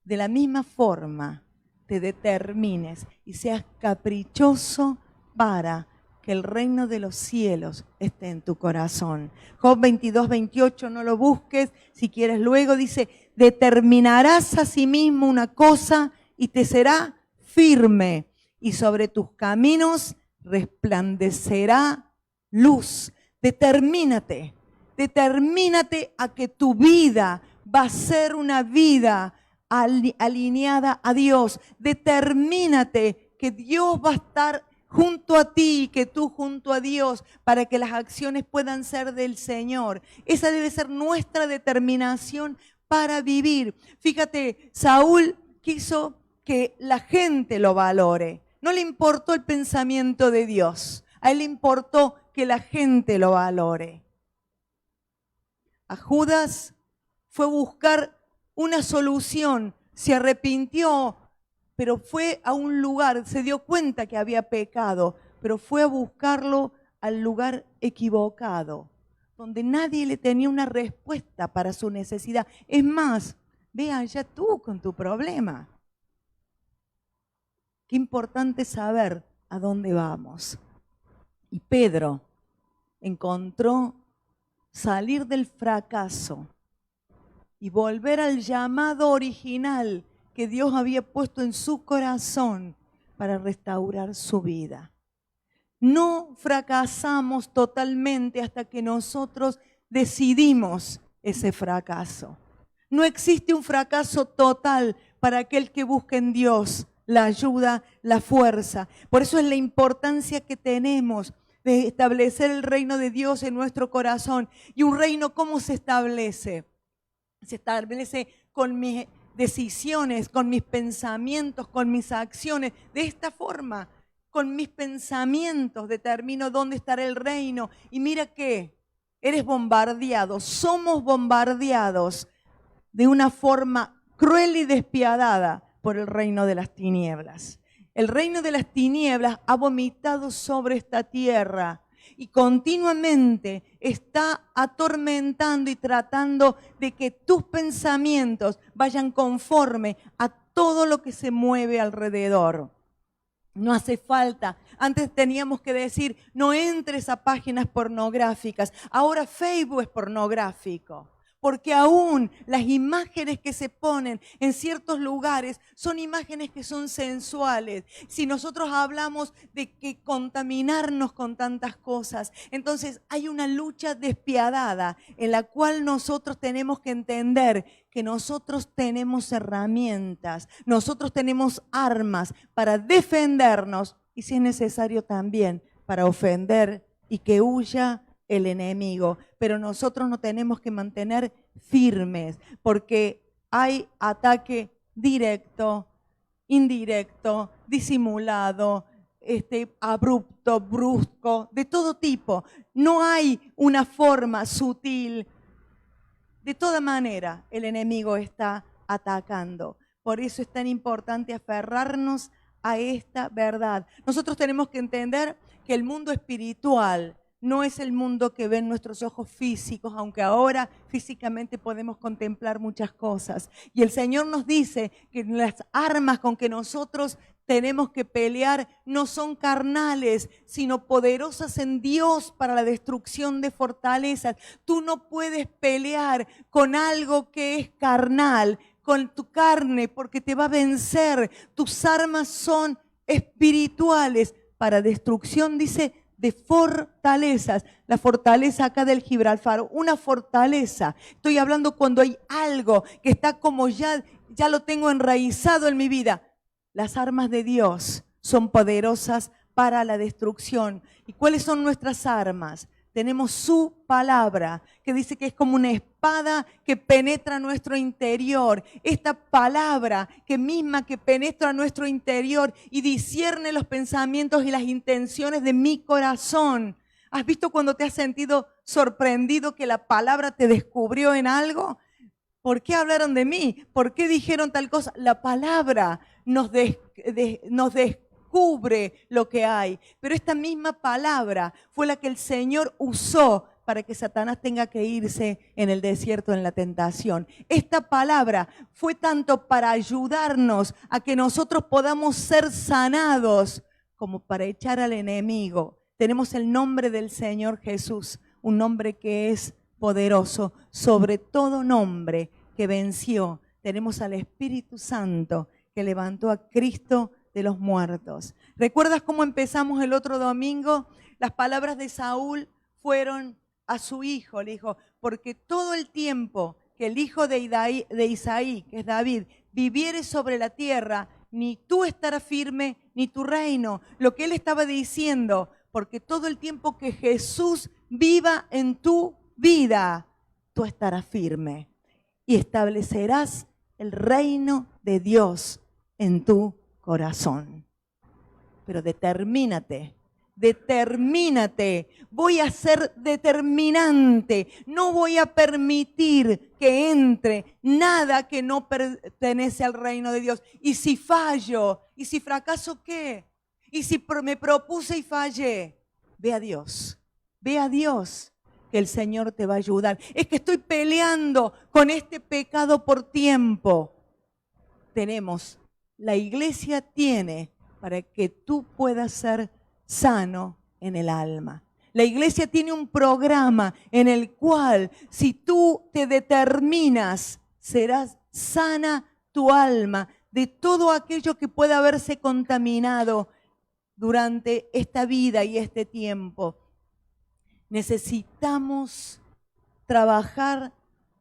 de la misma forma te determines y seas caprichoso para que el reino de los cielos esté en tu corazón. Job 22, 28, no lo busques, si quieres luego, dice, determinarás a sí mismo una cosa y te será firme, y sobre tus caminos resplandecerá luz. Determínate a que tu vida va a ser una vida alineada a Dios. Determínate que Dios va a estar junto a ti y que tú junto a Dios para que las acciones puedan ser del Señor. Esa debe ser nuestra determinación para vivir. Fíjate, Saúl quiso que la gente lo valore. No le importó el pensamiento de Dios. A él le importó que la gente lo valore. A Judas fue buscar una solución, se arrepintió, pero fue a un lugar, se dio cuenta que había pecado, pero fue a buscarlo al lugar equivocado, donde nadie le tenía una respuesta para su necesidad. Es más, ve allá tú con tu problema. Qué importante saber a dónde vamos. Y Pedro encontró salir del fracaso y volver al llamado original que Dios había puesto en su corazón para restaurar su vida. No fracasamos totalmente hasta que nosotros decidimos ese fracaso. No existe un fracaso total para aquel que busca en Dios la ayuda, la fuerza. Por eso es la importancia que tenemos de establecer el reino de Dios en nuestro corazón. ¿Y un reino cómo se establece? Se establece con mis decisiones, con mis pensamientos, con mis acciones. De esta forma, con mis pensamientos determino dónde estará el reino. Y mira que eres bombardeado, somos bombardeados de una forma cruel y despiadada por el reino de las tinieblas. El reino de las tinieblas ha vomitado sobre esta tierra y continuamente está atormentando y tratando de que tus pensamientos vayan conforme a todo lo que se mueve alrededor. No hace falta. Antes teníamos que decir, no entres a páginas pornográficas. Ahora Facebook es pornográfico. Porque aún las imágenes que se ponen en ciertos lugares son imágenes que son sensuales. Si nosotros hablamos de que contaminarnos con tantas cosas, entonces hay una lucha despiadada en la cual nosotros tenemos que entender que nosotros tenemos herramientas, nosotros tenemos armas para defendernos y si es necesario también para ofender y que huya el enemigo, pero nosotros nos tenemos que mantener firmes porque hay ataque directo, indirecto, disimulado, abrupto, brusco, de todo tipo. No hay una forma sutil. De toda manera, el enemigo está atacando. Por eso es tan importante aferrarnos a esta verdad. Nosotros tenemos que entender que el mundo espiritual no es el mundo que ven nuestros ojos físicos, aunque ahora físicamente podemos contemplar muchas cosas. Y el Señor nos dice que las armas con que nosotros tenemos que pelear no son carnales, sino poderosas en Dios para la destrucción de fortalezas. Tú no puedes pelear con algo que es carnal, con tu carne, porque te va a vencer. Tus armas son espirituales para destrucción, dice, de fortalezas. La fortaleza acá del Gibraltar, una fortaleza. Estoy hablando cuando hay algo que está como ya lo tengo enraizado en mi vida. Las armas de Dios son poderosas para la destrucción. ¿Y cuáles son nuestras armas? Tenemos su palabra, que dice que es como una espada que penetra nuestro interior. Esta palabra que penetra nuestro interior y discierne los pensamientos y las intenciones de mi corazón. ¿Has visto cuando te has sentido sorprendido que la palabra te descubrió en algo? ¿Por qué hablaron de mí? ¿Por qué dijeron tal cosa? La palabra nos descubre lo que hay. Pero esta misma palabra fue la que el Señor usó para que Satanás tenga que irse en el desierto, en la tentación. Esta palabra fue tanto para ayudarnos a que nosotros podamos ser sanados como para echar al enemigo. Tenemos el nombre del Señor Jesús, un nombre que es poderoso, sobre todo nombre que venció. Tenemos al Espíritu Santo que levantó a Cristo de los muertos. ¿Recuerdas cómo empezamos el otro domingo? Las palabras de Saúl fueron a su hijo, le dijo, porque todo el tiempo que el hijo de Isaí, que es David, viviere sobre la tierra, ni tú estarás firme, ni tu reino. Lo que él estaba diciendo, porque todo el tiempo que Jesús viva en tu vida, tú estarás firme y establecerás el reino de Dios en tu corazón. Pero determínate determínate. Voy a ser determinante. No voy a permitir que entre nada que no pertenece al reino de Dios. Y si fallo, y si fracaso, ¿qué? Y si me propuse y fallé, ve a Dios. Ve a Dios, que el Señor te va a ayudar. Es que estoy peleando con este pecado por tiempo. La iglesia tiene para que tú puedas ser sano en el alma. La iglesia tiene un programa en el cual, si tú te determinas, serás sana tu alma de todo aquello que pueda haberse contaminado durante esta vida y este tiempo. Necesitamos trabajar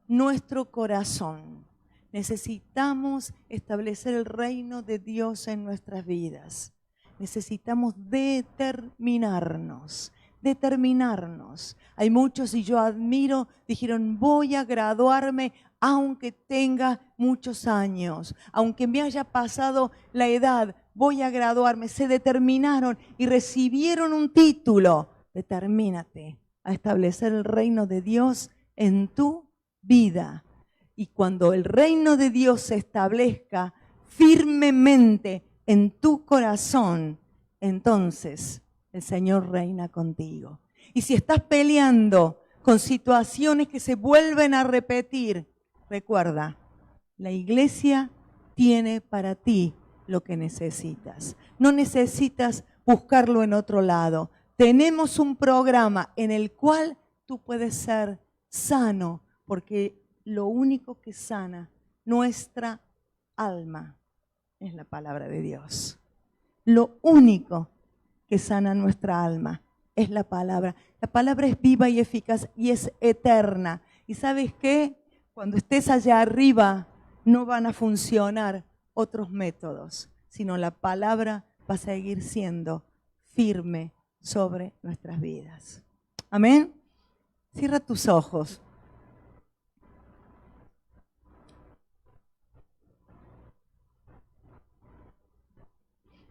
nuestro corazón. Necesitamos establecer el reino de Dios en nuestras vidas. Necesitamos determinarnos. Hay muchos, y yo admiro, dijeron, voy a graduarme aunque tenga muchos años, aunque me haya pasado la edad, voy a graduarme. Se determinaron y recibieron un título. Determínate a establecer el reino de Dios en tu vida. Y cuando el reino de Dios se establezca firmemente en tu corazón, entonces el Señor reina contigo. Y si estás peleando con situaciones que se vuelven a repetir, recuerda, la iglesia tiene para ti lo que necesitas. No necesitas buscarlo en otro lado. Tenemos un programa en el cual tú puedes ser sano, porque lo único que sana nuestra alma es la palabra de Dios. Lo único que sana nuestra alma es la palabra. La palabra es viva y eficaz y es eterna. ¿Y sabes qué? Cuando estés allá arriba no van a funcionar otros métodos, sino la palabra va a seguir siendo firme sobre nuestras vidas. Amén. Cierra tus ojos.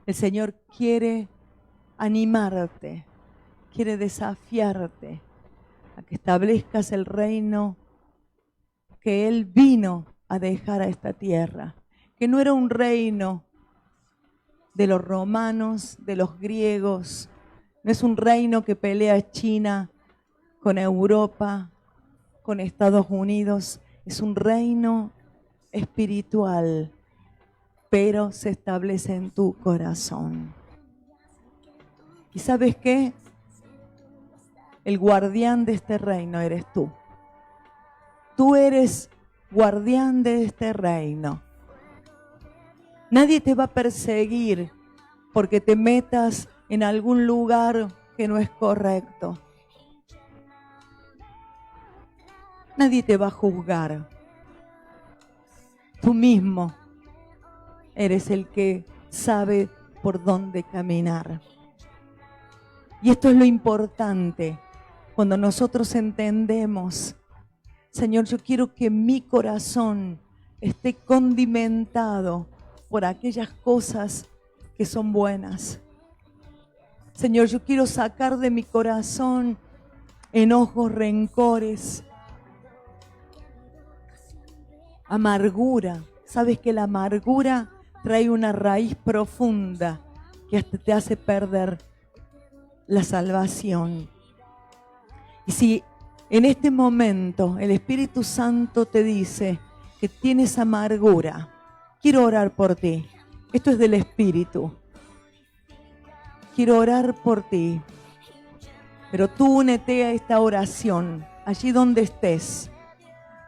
El Señor quiere animarte, quiere desafiarte a que establezcas el reino que Él vino a dejar a esta tierra, que no era un reino de los romanos, de los griegos, no es un reino que pelea China con Europa, con Estados Unidos, es un reino espiritual, pero se establece en tu corazón. ¿Y sabes qué? El guardián de este reino eres tú. Tú eres guardián de este reino. Nadie te va a perseguir porque te metas en algún lugar que no es correcto. Nadie te va a juzgar. Tú mismo eres el que sabe por dónde caminar. Y esto es lo importante. Cuando nosotros entendemos, Señor, yo quiero que mi corazón esté condimentado por aquellas cosas que son buenas. Señor, yo quiero sacar de mi corazón enojos, rencores, amargura. Sabes que la amargura trae una raíz profunda que hasta te hace perder la salvación. Y si en este momento el Espíritu Santo te dice que tienes amargura, quiero orar por ti. Esto es del Espíritu. Quiero orar por ti. Pero tú únete a esta oración, allí donde estés.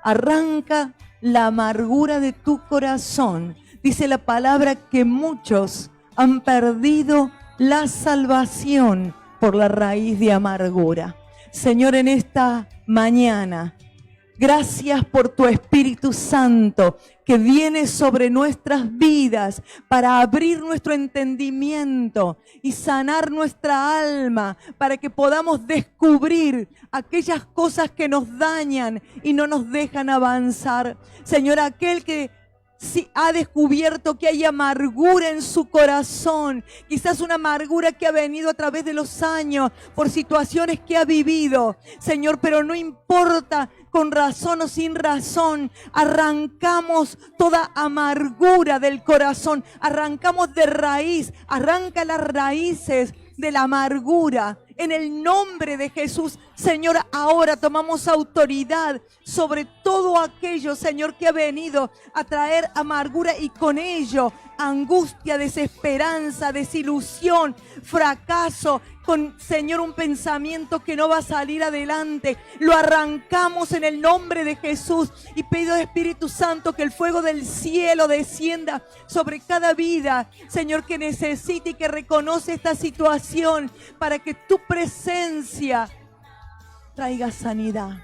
Arranca la amargura de tu corazón. Dice la palabra que muchos han perdido la salvación por la raíz de amargura. Señor, en esta mañana, gracias por tu Espíritu Santo que viene sobre nuestras vidas para abrir nuestro entendimiento y sanar nuestra alma, para que podamos descubrir aquellas cosas que nos dañan y no nos dejan avanzar. Señor, aquel que si ha descubierto que hay amargura en su corazón, quizás una amargura que ha venido a través de los años por situaciones que ha vivido, Señor, pero no importa, con razón o sin razón, arrancamos toda amargura del corazón, arrancamos de raíz, arranca las raíces de la amargura. En el nombre de Jesús, Señor, ahora tomamos autoridad sobre todo aquello, Señor, que ha venido a traer amargura y con ello angustia, desesperanza, desilusión, fracaso, con, Señor, un pensamiento que no va a salir adelante. Lo arrancamos en el nombre de Jesús y pido, Espíritu Santo, que el fuego del cielo descienda sobre cada vida, Señor, que necesite y que reconoce esta situación, para que tu presencia traiga sanidad,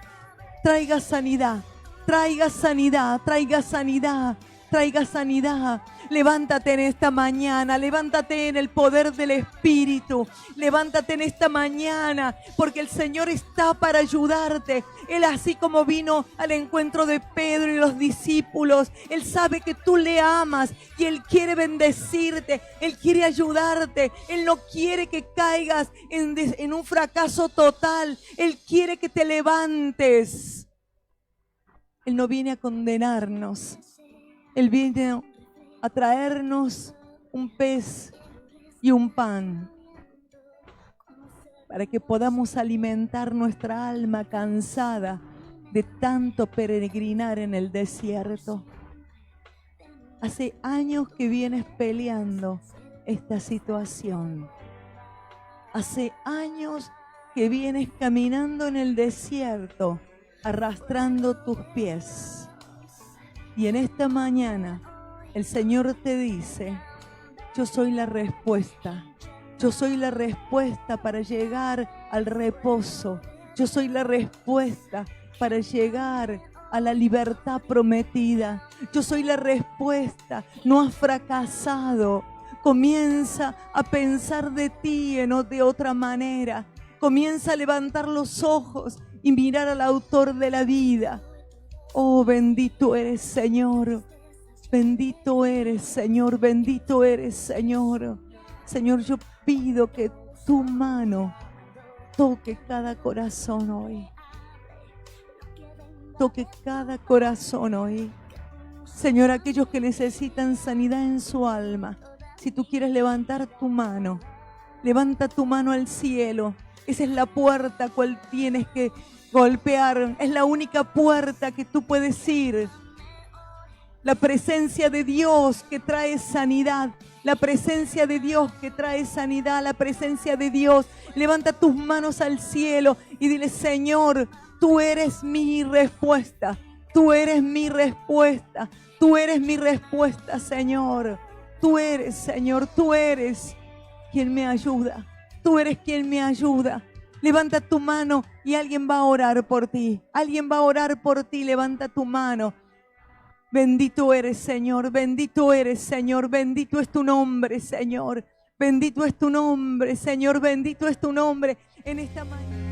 traiga sanidad, traiga sanidad, traiga sanidad, traiga sanidad. Levántate en esta mañana, levántate en el poder del Espíritu, levántate en esta mañana, porque el Señor está para ayudarte. Él, así como vino al encuentro de Pedro y los discípulos, Él sabe que tú le amas y Él quiere bendecirte, Él quiere ayudarte, Él no quiere que caigas en un fracaso total, Él quiere que te levantes. Él no viene a condenarnos, Él viene a traernos un pez y un pan para que podamos alimentar nuestra alma cansada de tanto peregrinar en el desierto. Hace años que vienes peleando esta situación. Hace años que vienes caminando en el desierto, arrastrando tus pies. Y en esta mañana el Señor te dice: yo soy la respuesta. Yo soy la respuesta para llegar al reposo. Yo soy la respuesta para llegar a la libertad prometida. Yo soy la respuesta. No has fracasado. Comienza a pensar de ti de otra manera. Comienza a levantar los ojos y mirar al autor de la vida. Oh, bendito eres, Señor. Bendito eres, Señor, bendito eres, Señor. Señor, yo pido que tu mano toque cada corazón hoy. Toque cada corazón hoy. Señor, aquellos que necesitan sanidad en su alma, si tú quieres levantar tu mano, levanta tu mano al cielo. Esa es la puerta cual tienes que golpear. Es la única puerta que tú puedes ir. La presencia de Dios que trae sanidad. La presencia de Dios que trae sanidad. La presencia de Dios. Levanta tus manos al cielo y dile: Señor, tú eres mi respuesta. Tú eres mi respuesta. Tú eres mi respuesta, Señor. Tú eres, Señor, tú eres quien me ayuda. Tú eres quien me ayuda. Levanta tu mano y alguien va a orar por ti. Alguien va a orar por ti. Levanta tu mano. Bendito eres, Señor, bendito eres, Señor, bendito es tu nombre, Señor. Bendito es tu nombre, Señor, bendito es tu nombre en esta mañana.